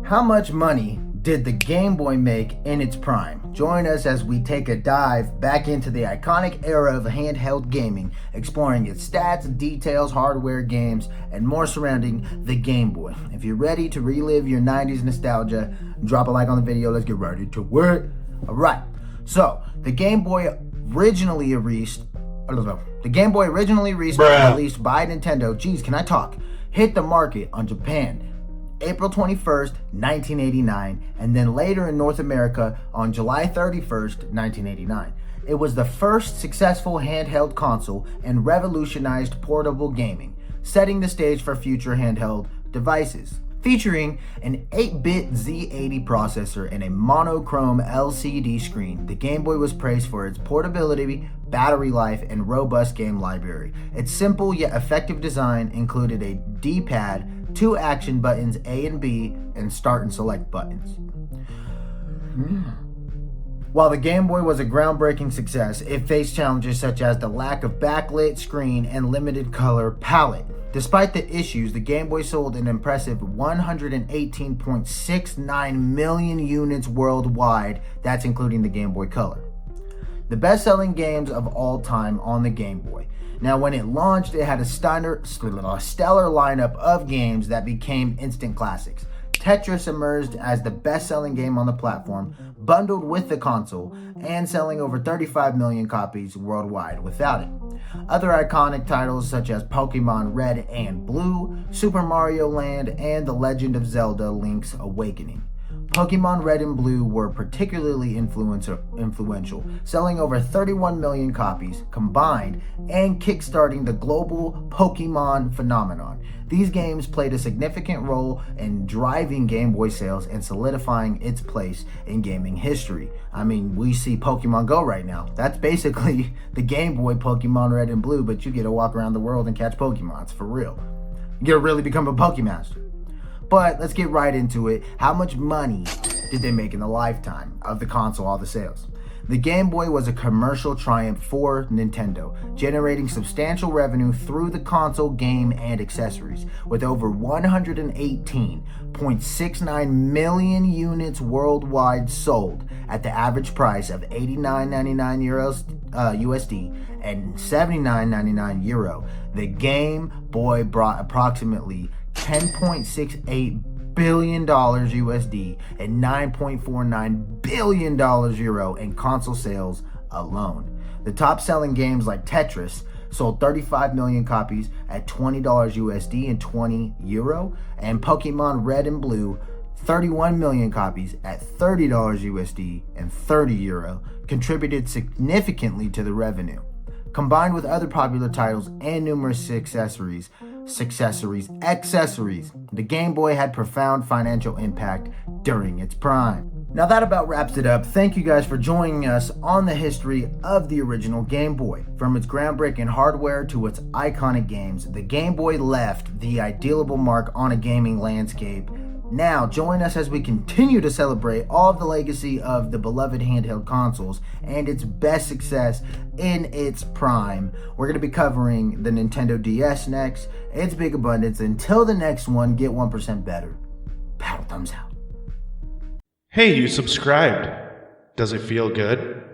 How much money did the Game Boy make in its prime? Join us as we take a dive back into the iconic era of handheld gaming, exploring its stats, details, hardware, games, and more surrounding the Game Boy. If you're ready to relive your 90s nostalgia, drop a like on the video. Let's get ready to work. Alright, so the Game Boy originally released by Nintendo, hit the market on Japan April 21st, 1989, and then later in North America on July 31st, 1989. It was the first successful handheld console and revolutionized portable gaming, setting the stage for future handheld devices. Featuring an 8-bit Z80 processor and a monochrome LCD screen, the Game Boy was praised for its portability, battery life, and robust game library. Its simple yet effective design included a D-pad, 2 action buttons A and B, and start and select buttons. While the Game Boy was a groundbreaking success, it faced challenges such as the lack of backlit screen and limited color palette. Despite the issues, the Game Boy sold an impressive 118.69 million units worldwide, that's including the Game Boy Color. The best-selling games of all time on the Game Boy. Now, when it launched, it had a stellar lineup of games that became instant classics. Tetris emerged as the best-selling game on the platform, bundled with the console, and selling over 35 million copies worldwide without it. Other iconic titles such as Pokemon Red and Blue, Super Mario Land, and The Legend of Zelda: Link's Awakening. Pokemon Red and Blue were particularly influential, selling over 31 million copies combined and kickstarting the global Pokemon phenomenon. These games played a significant role in driving Game Boy sales and solidifying its place in gaming history. I mean, we see Pokemon Go right now. That's basically the Game Boy Pokemon Red and Blue, but you get to walk around the world and catch Pokemons for real. You get to really become a Pokemaster. But let's get right into it. How much money did they make in the lifetime of the console, all the sales? The Game Boy was a commercial triumph for Nintendo, generating substantial revenue through the console, game, and accessories. With over 118.69 million units worldwide sold at the average price of €89.99 USD and €79.99 euro, the Game Boy brought approximately $10.68 billion USD and $9.49 billion euro in console sales alone. The top selling games like Tetris sold 35 million copies at $20 USD and 20 euro, and Pokemon Red and Blue 31 million copies at $30 USD and 30 euro, contributed significantly to the revenue. Combined with other popular titles and numerous accessories, the Game Boy had profound financial impact during its prime. Now that about wraps it up. Thank you guys for joining us on the history of the original Game Boy. From its groundbreaking hardware to its iconic games, the Game Boy left the indelible mark on a gaming landscape. Now, join us as we continue to celebrate all of the legacy of the beloved handheld consoles and its best success in its prime. We're going to be covering the Nintendo DS next, its big abundance. Until the next one, get 1% better. Paddle thumbs out. Hey, you subscribed. Does it feel good?